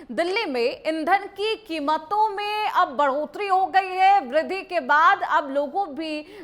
दिल्ली में ईंधन की कीमतों में अब बढ़ोतरी हो गई है। वृद्धि के बाद अब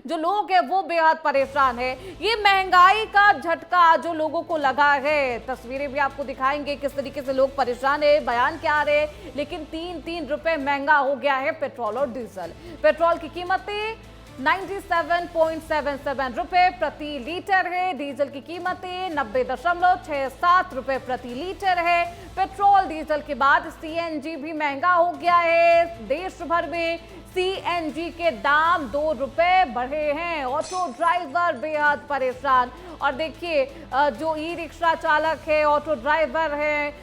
जो लोग हैं वो बेहद परेशान है। ये महंगाई का झटका जो लोगों को लगा है, तस्वीरें भी आपको दिखाएंगे किस तरीके से लोग परेशान है, बयान क्या आ रहे हैं। लेकिन 3 रुपए महंगा हो गया है पेट्रोल और डीजल। पेट्रोल की कीमतें 97.77 रुपए प्रति लीटर है। डीजल की कीमतें 90.67 रुपए प्रति लीटर है। पेट्रोल डीजल के बाद सीएनजी भी महंगा हो गया है। देश भर में सीएनजी के दाम 2 रुपए बढ़े हैं। ऑटो ड्राइवर बेहद परेशान। और देखिए, जो ई रिक्शा चालक है, ऑटो ड्राइवर हैं,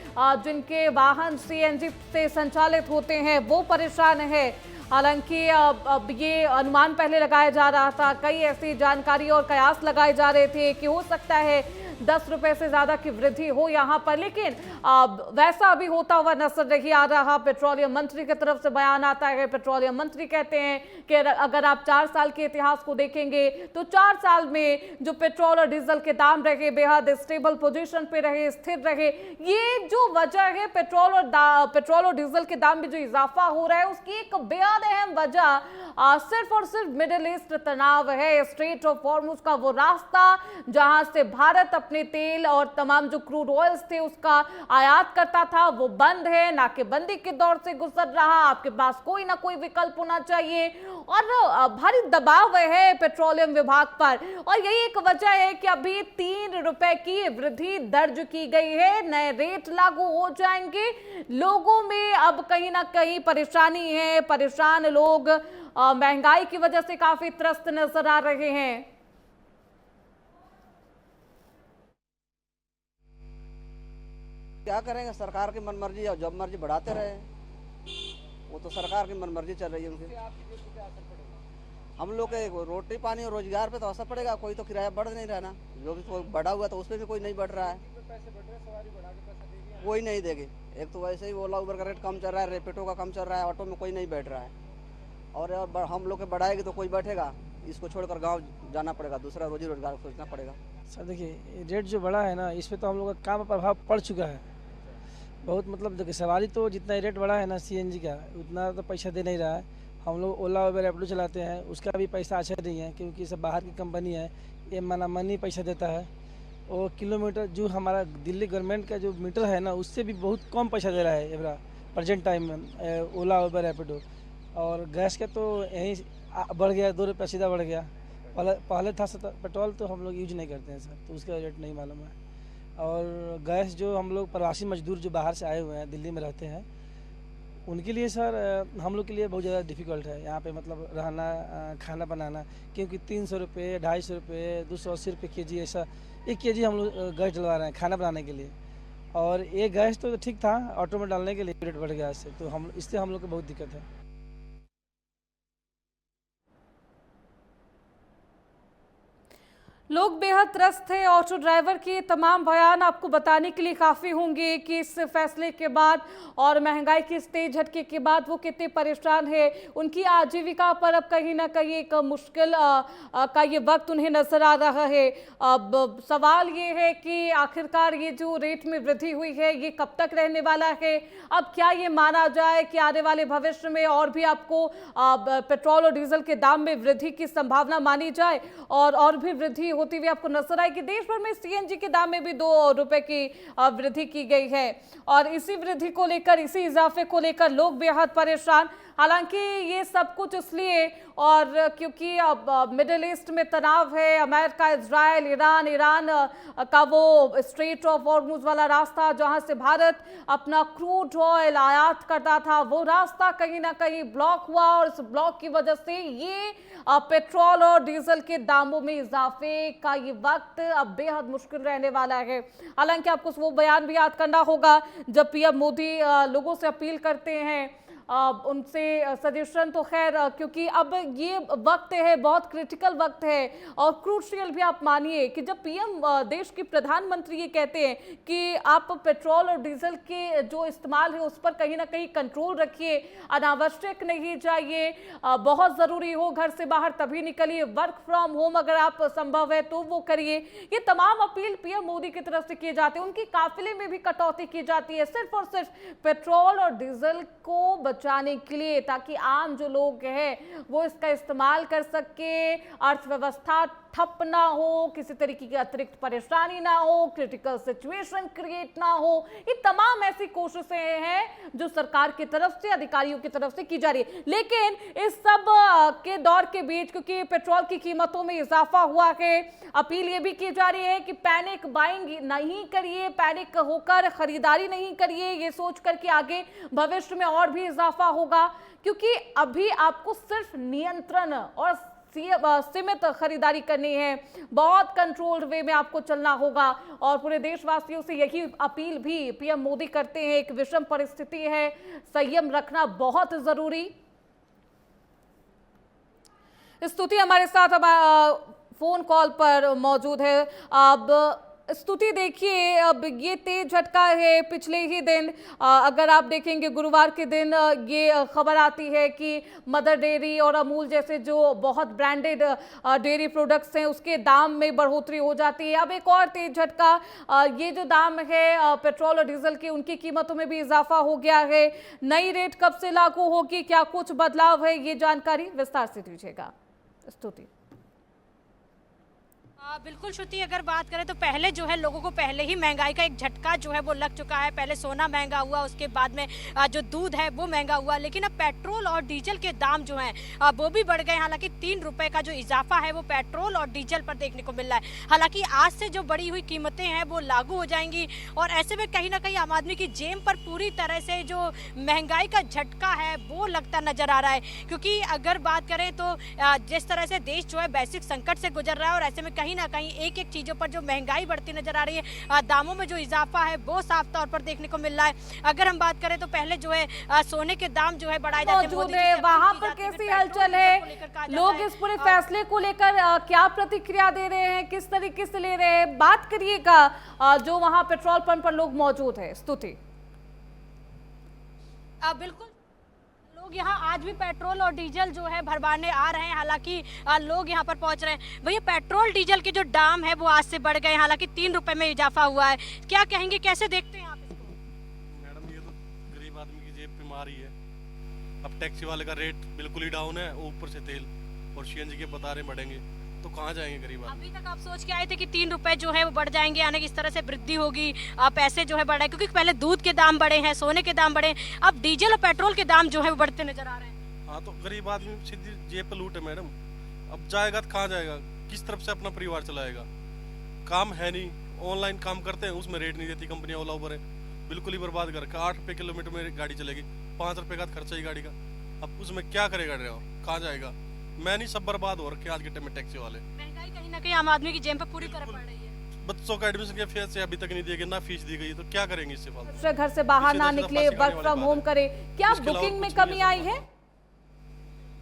जिनके वाहन सीएनजी से संचालित होते हैं, वो परेशान है। हालांकि अब ये अनुमान पहले लगाया जा रहा था, कई ऐसी जानकारी और कयास लगाए जा रहे थे कि हो सकता है 10 रुपए से ज्यादा की वृद्धि हो यहां पर, लेकिन वैसा अभी होता हुआ नजर नहीं आ रहा। पेट्रोलियम मंत्री की तरफ से बयान आता है। पेट्रोलियम मंत्री कहते हैं कि अगर आप 4 साल के इतिहास को देखेंगे तो 4 साल में जो पेट्रोल और डीजल के दाम रहे बेहद स्टेबल पोजीशन पे रहे, स्थिर रहे। ये जो वजह है पेट्रोल और डीजल के दाम में जो इजाफा हो रहा है, उसकी एक बेहद अहम वजह सिर्फ और सिर्फ मिडिल ईस्ट तनाव है। स्ट्रेट ऑफ हॉर्मुज का वो रास्ता जहां से भारत अपने तेल और तमाम जो क्रूड ऑयल्स थे उसका आयात करता था, वो बंद है। नाकेबंदी के दौर से गुजर रहा। आपके पास कोई ना कोई विकल्प होना चाहिए और भारी दबाव है पेट्रोलियम विभाग पर। और यही एक वजह है कि अभी 3 रुपए की वृद्धि दर्ज की गई है। नए रेट लागू हो जाएंगे। लोगों में अब कहीं ना कहीं परेशानी है। परेशान लोग महंगाई की वजह से काफी त्रस्त नजर आ रहे हैं। क्या करेंगे, सरकार की मनमर्जी और जब मर्जी बढ़ाते रहे। वो तो सरकार की मनमर्जी चल रही है उनकी। हम लोग के रोटी पानी और रोजगार पे तो असर पड़ेगा। कोई तो किराया बढ़ नहीं रहा ना, जो भी कोई बढ़ा हुआ तो उस पर भी कोई नहीं बढ़ रहा है। कोई नहीं देगी। एक तो वैसे ही ओला उबर का रेट कम चल रहा है, रेपिडो का कम चल रहा है, ऑटो में कोई नहीं बैठ रहा है। और हम लोग के बढ़ाएगी तो कोई बैठेगा। इसको छोड़कर गांव जाना पड़ेगा, दूसरा रोजी रोजगार सोचना पड़ेगा। सर देखिए, रेट जो बढ़ा है ना, इस पे तो हम लोग का काम पर प्रभाव पड़ चुका है बहुत। मतलब देखिए, सवारी तो जितना रेट बढ़ा है ना सीएनजी का, उतना तो पैसा दे नहीं रहा है। हम लोग ओला उबर रैपिडो चलाते हैं, उसका भी पैसा अच्छा नहीं है, क्योंकि सब बाहर की कंपनी है। ये मनी पैसा देता है। और किलोमीटर जो हमारा दिल्ली गवर्नमेंट का जो मीटर है ना, उससे भी बहुत कम पैसा दे रहा है एवरा प्रेजेंट टाइम में ओला उबर रैपिडो। और गैस का तो यहीं बढ़ गया, 2 रुपया सीधा बढ़ गया। पहले था पेट्रोल तो हम लोग यूज नहीं करते हैं सर, तो उसका रेट नहीं मालूम है। और गैस जो हम लोग प्रवासी मजदूर जो बाहर से आए हुए हैं, दिल्ली में रहते हैं, उनके लिए सर हम लोग के लिए बहुत ज़्यादा डिफ़िकल्ट है यहाँ पे, मतलब रहना, खाना बनाना। क्योंकि 300 रुपये, 250 रुपये, 280 रुपये kg, ऐसा 1 kg हम लोग गैस डलवा रहे हैं खाना बनाने के लिए। और ये गैस तो ठीक था, ऑटो में डालने के लिए रेट बढ़ गया इससे, तो इससे हम लोग को बहुत दिक्कत है। लोग बेहद त्रस्त थे। ऑटो ड्राइवर के तमाम बयान आपको बताने के लिए काफ़ी होंगे कि इस फैसले के बाद और महंगाई के इस तेज झटके के बाद वो कितने परेशान है। उनकी आजीविका पर अब कहीं ना कहीं एक मुश्किल का ये वक्त उन्हें नजर आ रहा है। अब सवाल ये है कि आखिरकार ये जो रेट में वृद्धि हुई है ये कब तक रहने वाला है। अब क्या ये माना जाए कि आने वाले भविष्य में और भी आपको पेट्रोल और डीजल के दाम में वृद्धि की संभावना मानी जाए और भी वृद्धि होती हुई आपको नजर आएगी। देश भर में सीएनजी के दाम में भी 2 रुपए की वृद्धि की गई है और इसी वृद्धि को लेकर, इसी इजाफे को लेकर लोग बेहद परेशान। हालांकि ये सब कुछ इसलिए और क्योंकि अब मिडिल ईस्ट में तनाव है। अमेरिका, इजराइल, ईरान का वो स्ट्रेट ऑफ हॉर्मुज वाला रास्ता जहां से भारत अपना क्रूड ऑयल आयात करता था, वो रास्ता कहीं ना कहीं ब्लॉक हुआ और इस ब्लॉक की वजह से ये पेट्रोल और डीजल के दामों में इजाफे का ये वक्त अब बेहद मुश्किल रहने वाला है। हालांकि आपको वो बयान भी याद करना होगा जब पीएम मोदी लोगों से अपील करते हैं उनसे सजेशन तो खैर क्योंकि अब ये वक्त है, बहुत क्रिटिकल वक्त है और क्रूशियल भी आप मानिए कि जब पीएम देश के प्रधानमंत्री ये कहते हैं कि आप पेट्रोल और डीजल के जो इस्तेमाल है उस पर कहीं ना कहीं कंट्रोल रखिए, अनावश्यक नहीं चाहिए, बहुत ज़रूरी हो घर से बाहर तभी निकलिए, वर्क फ्रॉम होम अगर आप संभव है तो वो करिए। ये तमाम अपील पीएम मोदी की तरफ से किए जाते हैं। उनकी काफिले में भी कटौती की जाती है सिर्फ और सिर्फ पेट्रोल और डीजल को बचाने के लिए, ताकि आम जो लोग हैं वो इसका इस्तेमाल कर सके, अर्थव्यवस्था ठप ना हो, किसी तरीके की अतिरिक्त परेशानी ना हो, क्रिटिकल सिचुएशन क्रिएट ना हो। ये तमाम ऐसी कोशिशें हैं जो सरकार की तरफ से, अधिकारियों की तरफ से की जा रही है। लेकिन इस सब के दौर के बीच क्योंकि पेट्रोल की कीमतों में इजाफा हुआ है, अपील ये भी की जा रही है कि पैनिक बाइंग नहीं करिए, पैनिक होकर खरीदारी नहीं करिए, ये सोचकर कि आगे भविष्य में और भी इजाफा होगा, क्योंकि अभी आपको सिर्फ नियंत्रण और सीमित खरीदारी करनी है, बहुत कंट्रोल्ड वे में आपको चलना होगा। और पूरे देशवासियों से यही अपील भी पीएम मोदी करते हैं। एक विषम परिस्थिति है, संयम रखना बहुत जरूरी। स्तुति हमारे साथ फोन कॉल पर मौजूद है। अब स्तुति देखिए, अब ये तेज झटका है पिछले ही दिन, अगर आप देखेंगे गुरुवार के दिन ये खबर आती है कि मदर डेयरी और अमूल जैसे जो बहुत ब्रांडेड डेयरी प्रोडक्ट्स हैं उसके दाम में बढ़ोतरी हो जाती है। अब एक और तेज झटका, ये जो दाम है पेट्रोल और डीजल के, उनकी कीमतों में भी इजाफा हो गया है। नई रेट कब से लागू होगी, क्या कुछ बदलाव है, ये जानकारी विस्तार से दीजिएगा स्तुति। बिल्कुल श्रुति, अगर बात करें तो पहले जो है लोगों को पहले ही महंगाई का एक झटका जो है वो लग चुका है। पहले सोना महंगा हुआ, उसके बाद में जो दूध है वो महंगा हुआ, लेकिन अब पेट्रोल और डीजल के दाम जो हैं वो भी बढ़ गए। हालांकि 3 रुपए का जो इजाफा है वो पेट्रोल और डीजल पर देखने को मिल रहा है। हालांकि आज से जो बढ़ी हुई कीमतें हैं वो लागू हो जाएंगी और ऐसे में कहीं ना कहीं आम आदमी की जेब पर पूरी तरह से जो महंगाई का झटका है वो लगता नजर आ रहा है। क्योंकि अगर बात करें तो जिस तरह से देश जो है वैश्विक संकट से गुजर रहा है और ऐसे में कहीं ना कहीं एक एक चीजों पर जो महंगाई बढ़ती नजर आ रही है, दामों में जो इजाफा है वो साफ तौर पर देखने को मिल रहा है। अगर हम बात करें तो पहले जो है सोने के दाम जो है बढ़ाए जाते हैं, वहां पर कैसी हलचल है, लोग इस पूरे फैसले को लेकर क्या प्रतिक्रिया दे रहे हैं, किस तरीके से ले रहे हैं, बात करिएगा जो वहां पेट्रोल पंप पर लोग मौजूद है स्तुति। बिल्कुल, लोग यहाँ आज भी पेट्रोल और डीजल जो है भरवाने आ रहे हैं। हालांकि लोग यहाँ पर पहुंच रहे हैं। भैया, पेट्रोल डीजल के जो दाम है वो आज से बढ़ गए, हालांकि 3 रुपए में इजाफा हुआ है, क्या कहेंगे, कैसे देखते हैं आप इसको? मैडम, ये तो गरीब आदमी की जेब पे मारी है। अब टैक्सी वाले का रेट बिल्कुल ही डाउन है, ऊपर से तेल और सीएनजी के बता रहे बढ़ेंगे तो कहाँ जाएंगे गरीब आदमी? अभी तक आप सोच के आए थे कि 3 रुपए जो है वो बढ़ जाएंगे, यानी कि इस तरह से वृद्धि होगी, पैसे जो है बढ़े, क्योंकि पहले दूध के दाम बढ़े हैं, सोने के दाम बढ़े, अब डीजल और पेट्रोल के दाम जो है वो बढ़ते नजर आ रहे हैं। हाँ, तो गरीब आदमी सीधी जेब पे लूट है मैडम। अब जाएगा तो कहाँ जाएगा, किस तरफ से अपना परिवार चलाएगा? काम है नहीं, ऑनलाइन काम करते हैं उसमें रेट नहीं देती कंपनियां, ओला उबर है बिल्कुल ही बर्बाद कर। 8 रुपये किलोमीटर में गाड़ी चलेगी, 5 रुपये का खर्चा ही गाड़ी का। अब उसमें क्या करेगा ड्राइवर, कहाँ जाएगा? मैं नहीं, सब बर्बाद हो रखे आज के टाइम में टैक्सी वाले। महंगाई कहीं ना कहीं आम आदमी की जेब पे पूरी तरह पड़ रही है। बच्चों का एडमिशन के फीस अभी तक नहीं दिए गए, ना फीस दी गई, तो क्या करेंगे इससे फालतू? घर से बाहर ना निकले, वर्क फ्रॉम होम करे, क्या बुकिंग में कमी आई है?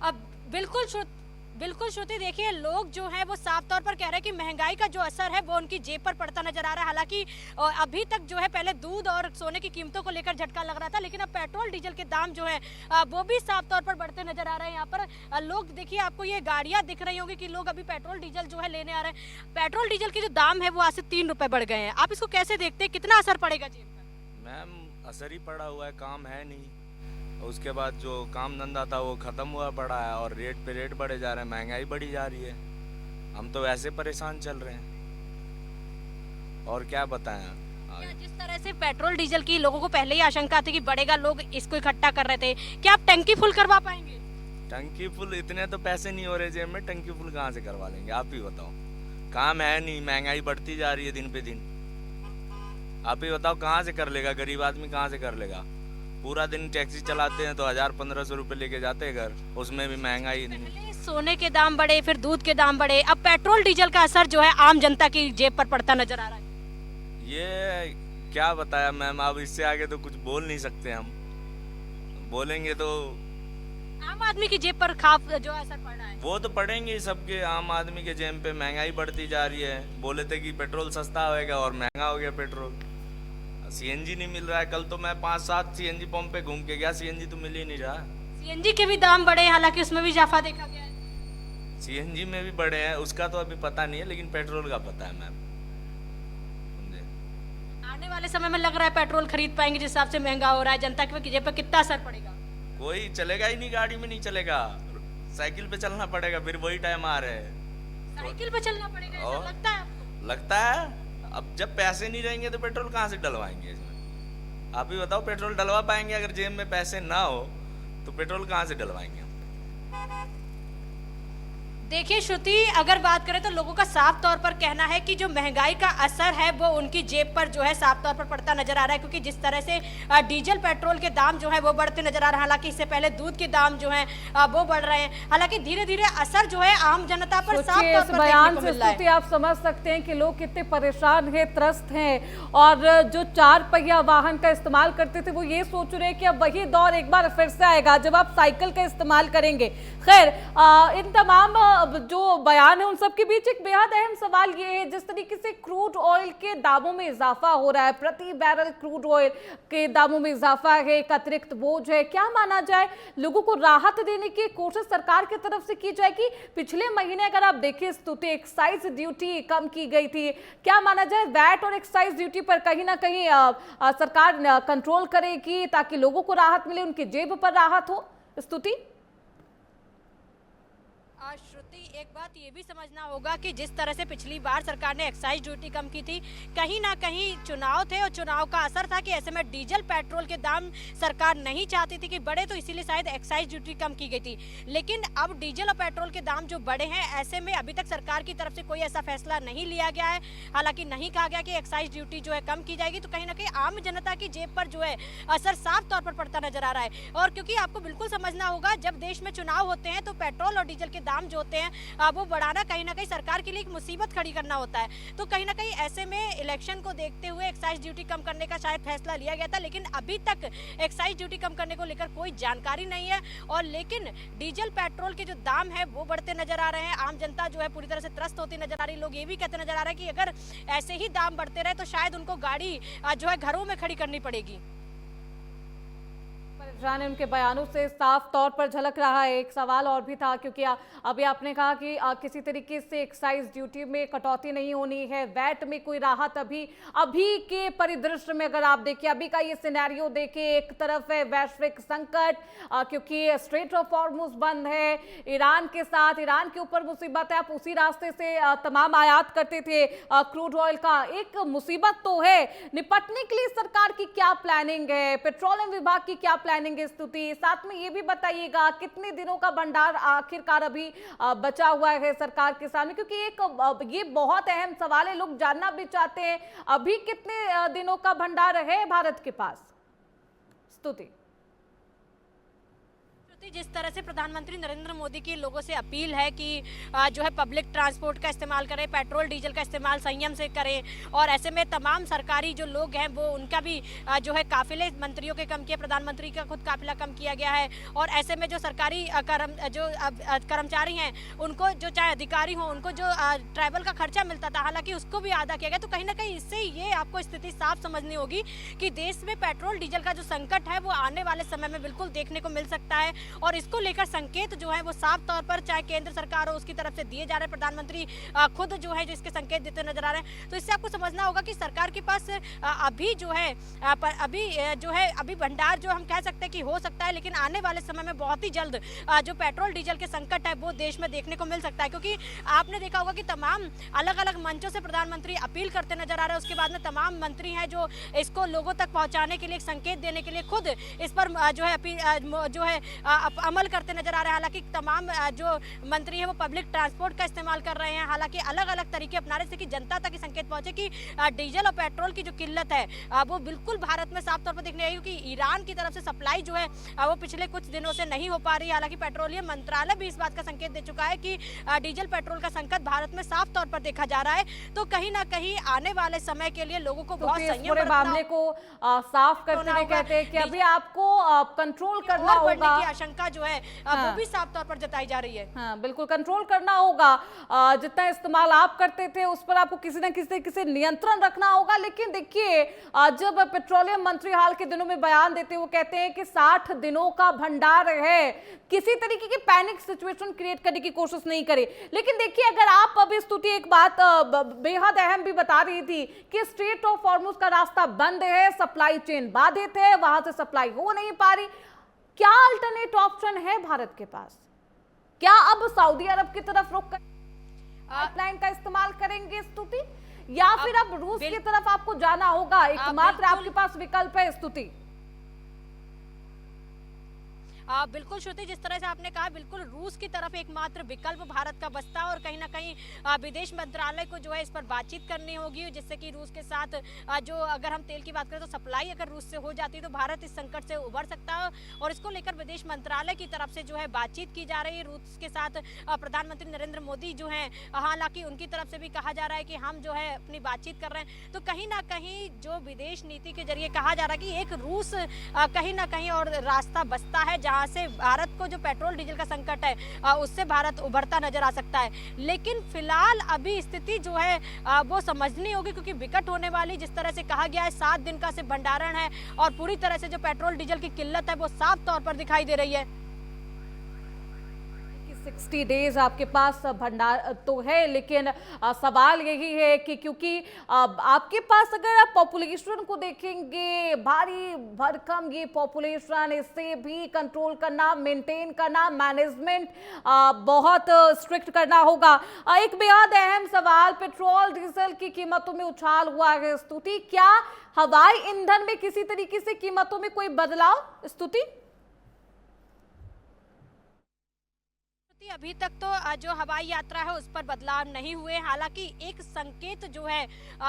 अब बिल्कुल श्रुति, देखिए लोग जो है वो साफ तौर पर कह रहे हैं कि महंगाई का जो असर है वो उनकी जेब पर पड़ता नजर आ रहा है। हालांकि अभी तक जो है पहले दूध और सोने की कीमतों को लेकर झटका लग रहा था, लेकिन अब पेट्रोल डीजल के दाम जो है वो भी साफ तौर पर बढ़ते नजर आ रहे हैं। यहाँ पर लोग, देखिए आपको ये गाड़ियां दिख रही होंगी कि लोग अभी पेट्रोल डीजल जो है लेने आ रहे हैं। पेट्रोल डीजल के जो दाम है वो आज से 3 रुपए बढ़ गए हैं। आप इसको कैसे देखते हैं, कितना असर पड़ेगा जेब पर? मैम, असर ही पड़ा हुआ है, काम है नहीं, उसके बाद जो काम धंधा था वो ख़त्म हुआ पड़ा है और रेट पे रेट बढ़े जा रहे हैं, महंगाई बढ़ी जा रही है। हम तो वैसे परेशान चल रहे हैं, और क्या बताएं आगे? जिस तरह से पेट्रोल डीजल की लोगों को पहले ही आशंका थी कि बढ़ेगा, लोग इसको इकट्ठा कर रहे थे, क्या आप टंकी फुल करवा पाएंगे? टंकी फुल, इतने तो पैसे नहीं हो रहे जेब में, टंकी फुल कहाँ से करवा लेंगे? आप ही बताओ, काम है नहीं, महंगाई बढ़ती जा रही है दिन पे दिन। आप ही बताओ कहाँ से कर लेगा गरीब आदमी, कहाँ से कर लेगा? पूरा दिन टैक्सी चलाते हैं तो 1000-1500 रुपये लेके जाते हैं घर, उसमें भी महंगाई नहीं। सोने के दाम बढ़े, फिर दूध के दाम बढ़े, अब पेट्रोल डीजल का असर जो है आम जनता की जेब पर पड़ता नजर आ रहा है। ये क्या बताया मैम, अब इससे आगे तो कुछ बोल नहीं सकते हम। बोलेंगे तो आम आदमी की जेब पर खाप जो असर पड़ रहा है। वो तो पड़ेंगे ही सबके, आम आदमी के जेब पे महंगाई बढ़ती जा रही है। बोले थे कि पेट्रोल सस्ता होएगा और महंगा हो गया पेट्रोल। सीएनजी नहीं मिल रहा है। कल तो मैं 5-7 सीएनजी पंप पे घूम के गया, सीएनजी तो मिल ही नहीं रहा। सीएनजी के भी दाम बढ़े, हालांकि उसमें भी इजाफा देखा गया है। सीएनजी में भी बढ़े हैं, उसका तो अभी पता नहीं है, लेकिन पेट्रोल का पता है मैम। आने वाले समय में लग रहा है पेट्रोल खरीद पाएंगे जिस हिसाब से महंगा हो रहा है, जनता की जेब पर कितना असर पड़ेगा? कोई चलेगा ही नहीं, गाड़ी में नहीं चलेगा, साइकिल पे चलना पड़ेगा। फिर वही टाइम आ रहे हैं, साइकिल पे चलना पड़ेगा, ऐसा और? लगता है आपको? लगता है। अब जब पैसे नहीं रहेंगे तो पेट्रोल कहाँ से डलवाएंगे इसमें? आप ही बताओ, पेट्रोल डलवा पाएंगे? अगर जेब में पैसे ना हो तो पेट्रोल कहाँ से डलवाएंगे? देखिए श्रुति, अगर बात करें तो लोगों का साफ तौर पर कहना है कि जो महंगाई का असर है वो उनकी जेब पर जो है साफ तौर पर पड़ता नजर आ रहा है, क्योंकि जिस तरह से डीजल पेट्रोल के दाम जो है वो बढ़ते नजर आ रहे हैं। हालांकि इससे पहले दूध के दाम जो है वो बढ़ रहे हैं। हालांकि धीरे धीरे असर जो है आम जनता पर साफ तौर पर बयान देखने को से मिल रहा है। आप समझ सकते हैं कि लोग कितने परेशान हैं, त्रस्त हैं, और जो 4 पहिया वाहन का इस्तेमाल करते थे वो ये सोच रहे हैं कि अब वही दौर एक बार फिर से आएगा जब आप साइकिल का इस्तेमाल करेंगे। खैर, इन तमाम जो बयान है उन सब के बीच एक बेहद अहम सवाल ये है, जिस तरीके से क्रूड ऑयल के दामों में इजाफा हो रहा है, प्रति बैरल क्रूड ऑयल के दामों में इजाफा है, एक अतिरिक्त बोझ है, क्या माना जाए लोगों को राहत देने की कोशिश सरकार की तरफ से की जाएगी? पिछले महीने अगर आप देखिए स्तुति, एक्साइज ड्यूटी कम की गई थी, क्या माना जाए वैट और एक्साइज ड्यूटी पर कहीं ना कहीं सरकार कंट्रोल करेगी ताकि लोगों को राहत मिले, उनकी जेब पर राहत हो? स्तुति, श्रुति, एक बात ये भी समझना होगा कि जिस तरह से पिछली बार सरकार ने एक्साइज ड्यूटी कम की थी, कहीं ना कहीं चुनाव थे और चुनाव का असर था कि ऐसे में डीजल पेट्रोल के दाम सरकार नहीं चाहती थी कि बढ़े, तो इसीलिए शायद एक्साइज ड्यूटी कम की गई थी। लेकिन अब डीजल और पेट्रोल के दाम जो बढ़े हैं, ऐसे में अभी तक सरकार की तरफ से कोई ऐसा फैसला नहीं लिया गया है। हालांकि नहीं कहा गया कि एक्साइज ड्यूटी जो है कम की जाएगी, तो कहीं ना कहीं आम जनता की जेब पर जो है असर साफ तौर पर पड़ता नजर आ रहा है। और क्योंकि आपको बिल्कुल समझना होगा, जब देश में चुनाव होते हैं तो पेट्रोल और डीजल के दाम जो होते हैं वो बढ़ाना कहीं ना कहीं सरकार के लिए एक मुसीबत खड़ी करना होता है। तो कहीं ना कहीं ऐसे में इलेक्शन को देखते हुए एक्साइज ड्यूटी कम करने का शायद फैसला लिया गया था, लेकिन अभी तक एक्साइज ड्यूटी कम करने को लेकर कोई जानकारी नहीं है। और लेकिन डीजल पेट्रोल के जो दाम है वो बढ़ते नजर आ रहे हैं। आम जनता जो है पूरी तरह से त्रस्त होती नजर आ रही है। लोग ये भी कहते नजर आ रहे हैं कि अगर ऐसे ही दाम बढ़ते रहे तो शायद उनको गाड़ी जो है घरों में खड़ी करनी पड़ेगी। जाने उनके बयानों से साफ तौर पर झलक रहा है। एक सवाल और भी था, क्योंकि अभी आपने कहा कि किसी तरीके से एक्साइज ड्यूटी में कटौती नहीं होनी है, वैट में कोई राहत अभी के परिदृश्य में अगर आप देखिए, अभी का ये सिनेरियो देखिए, एक तरफ है वैश्विक संकट क्योंकि स्ट्रेट ऑफ हॉर्मुज बंद है, ईरान के साथ, ईरान के ऊपर मुसीबत है, आप उसी रास्ते से तमाम आयात करते थे क्रूड ऑयल का, एक मुसीबत तो है। निपटने के लिए सरकार की क्या प्लानिंग है, पेट्रोलियम विभाग की क्या प्लानिंग? स्तुति, साथ में ये भी बताइएगा कितने दिनों का भंडार आखिरकार अभी बचा हुआ है सरकार के सामने, क्योंकि ये बहुत अहम सवाल है, लोग जानना भी चाहते हैं अभी कितने दिनों का भंडार है भारत के पास? स्तुति, जिस तरह से प्रधानमंत्री नरेंद्र मोदी की लोगों से अपील है कि जो है पब्लिक ट्रांसपोर्ट का इस्तेमाल करें, पेट्रोल डीजल का इस्तेमाल संयम से करें, और ऐसे में तमाम सरकारी जो लोग हैं वो उनका भी जो है काफिले मंत्रियों के कम किए, प्रधानमंत्री का खुद काफिला कम किया गया है। और ऐसे में जो सरकारी कर्मचारी हैं उनको, जो चाहे अधिकारी हों, उनको जो ट्रैवल का खर्चा मिलता था हालांकि उसको भी अदा किया गया। तो कहीं ना कहीं इससे ये आपको स्थिति साफ समझनी होगी कि देश में पेट्रोल डीजल का जो संकट है वो आने वाले समय में बिल्कुल देखने को मिल सकता है। और इसको लेकर संकेत जो है वो साफ तौर पर चाहे केंद्र सरकार हो उसकी तरफ से दिए जा रहे हैं। प्रधानमंत्री खुद जो है जो इसके संकेत देते नजर आ रहे हैं। तो इससे आपको समझना होगा कि सरकार के पास अभी जो है अभी भंडार जो हम कह सकते हैं कि हो सकता है, लेकिन आने वाले समय में बहुत ही जल्द जो पेट्रोल डीजल के संकट है वो देश में देखने को मिल सकता है। क्योंकि आपने देखा होगा कि तमाम अलग अलग मंचों से प्रधानमंत्री अपील करते नजर आ रहे हैं, उसके बाद में तमाम मंत्री हैं जो इसको लोगों तक पहुंचाने के लिए, संकेत देने के लिए खुद इस पर जो है अमल करते नजर आ रहे हैं। हालांकि तमाम जो मंत्री हैं वो पब्लिक ट्रांसपोर्ट का इस्तेमाल कर रहे हैं। हालांकि अलग अलग तरीके अपना रहे हैं कि जनता तक ये संकेत पहुंचे कि डीजल और पेट्रोल की जो किल्लत है वो बिल्कुल भारत में साफ तौर पर देखने आई, क्योंकि ईरान की तरफ से सप्लाई जो है वो पिछले कुछ दिनों से नहीं हो पा रही है। हालांकि पेट्रोलियम मंत्रालय भी इस बात का संकेत दे चुका है कि डीजल पेट्रोल का संकट भारत में साफ तौर पर देखा जा रहा है। तो कहीं ना कहीं आने वाले समय के लिए लोगों को बहुत संयम पूरे मामले को साफ करते हुए कहते हैं कि अभी आपको कंट्रोल करना होगा की आशंका जो है वो भी साफ तौर पर जताई जा रही है। हाँ, बिल्कुल कंट्रोल करना होगा। जितना इस्तेमाल आप करते थे उस पर आपको किसी न किसी नियंत्रण रखना होगा। लेकिन देखिए, जब पेट्रोलियम मंत्री हाल के दिनों में बयान देते हैं वो कहते हैं कि 60 दिनों का भंडार है, किसी तरीके की पैनिक सिचुएशन क्रिएट करने की कोशिश नहीं करे। लेकिन देखिए, अगर आप अभी स्तुति एक बात बेहद अहम भी बता रही थी कि स्ट्रेट ऑफ हॉर्मुज का रास्ता बंद है, सप्लाई चेन बाधित है, वहां से सप्लाई हो नहीं पा रही, क्या अल्टरनेट ऑप्शन है भारत के पास? क्या अब सऊदी अरब की तरफ रुक कर पाइपलाइन का इस्तेमाल करेंगे स्तुति, या फिर अब रूस की तरफ आपको जाना होगा? एकमात्र आपके पास विकल्प है स्तुति। बिल्कुल श्रुति, जिस तरह से आपने कहा, बिल्कुल रूस की तरफ एकमात्र विकल्प भारत का बसता है और कहीं ना कहीं विदेश मंत्रालय को जो है इस पर बातचीत करनी होगी, जिससे कि रूस के साथ जो अगर हम तेल की बात करें तो सप्लाई अगर रूस से हो जाती है तो भारत इस संकट से उभर सकता है। और इसको लेकर विदेश मंत्रालय की तरफ से जो है बातचीत की जा रही है रूस के साथ। प्रधानमंत्री नरेंद्र मोदी जो है, हालांकि उनकी तरफ से भी कहा जा रहा है कि हम जो है अपनी बातचीत कर रहे हैं। तो कहीं ना कहीं जो विदेश नीति के जरिए कहा जा रहा है कि एक रूस कहीं ना कहीं और रास्ता बसता है जहां से भारत को जो पेट्रोल डीजल का संकट है उससे भारत उभरता नजर आ सकता है। लेकिन फिलहाल अभी स्थिति जो है वो समझनी होगी, क्योंकि विकट होने वाली, जिस तरह से कहा गया है 7 दिन का सिर्फ भंडारण है और पूरी तरह से जो पेट्रोल डीजल की किल्लत है वो साफ तौर पर दिखाई दे रही है। 60 डेज आपके पास भंडार तो है, लेकिन सवाल यही है कि क्योंकि आपके पास अगर आप पॉपुलेशन को देखेंगे, भारी भरकम ये पॉपुलेशन, इससे भी कंट्रोल करना, मेंटेन करना, मैनेजमेंट बहुत स्ट्रिक्ट करना होगा। एक बेहद अहम सवाल, पेट्रोल डीजल की कीमतों में उछाल हुआ है स्तुति, क्या हवाई ईंधन में किसी तरीके से कीमतों में कोई बदलाव स्तुति? अभी तक तो जो हवाई यात्रा है उस पर बदलाव नहीं हुए। हालांकि एक संकेत जो है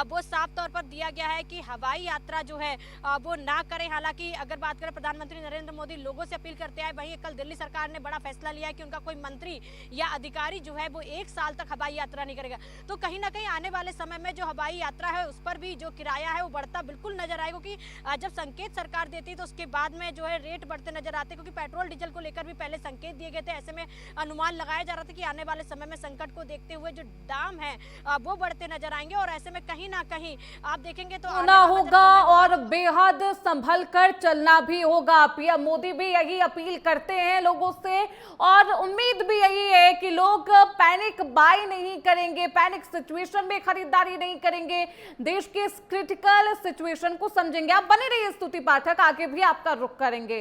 वो साफ तौर पर दिया गया है कि हवाई यात्रा जो है वो ना करें। हालांकि अगर बात करें, प्रधानमंत्री नरेंद्र मोदी लोगों से अपील करते हैं। वहीं कल दिल्ली सरकार ने बड़ा फैसला लिया है कि उनका कोई मंत्री या अधिकारी जो है वो 1 साल तक हवाई यात्रा नहीं करेगा। तो कहीं ना कहीं आने वाले समय में जो हवाई यात्रा है उस पर भी जो किराया है वो बढ़ता बिल्कुल नजर आएगा, क्योंकि जब संकेत सरकार देती है तो उसके बाद में जो है रेट बढ़ते नजर आते, क्योंकि पेट्रोल डीजल को लेकर भी पहले संकेत दिए गए थे। ऐसे में अनुमान लगाया जा रहा था कि आने वाले समय में संकट को देखते हुए जो दाम है वो बढ़ते नजर आएंगे और ऐसे में कहीं ना कहीं आप देखेंगे तो होना होगा और बेहद संभल कर चलना भी होगा। पीएम मोदी भी यही अपील करते हैं लोगों से और उम्मीद भी यही है कि लोग पैनिक बाय नहीं करेंगे, पैनिक सिचुएशन में खरीदारी नहीं करेंगे, देश के इस क्रिटिकल सिचुएशन को समझेंगे। आप बने रहिए स्तुति पाठक, आगे भी आपका रुख करेंगे।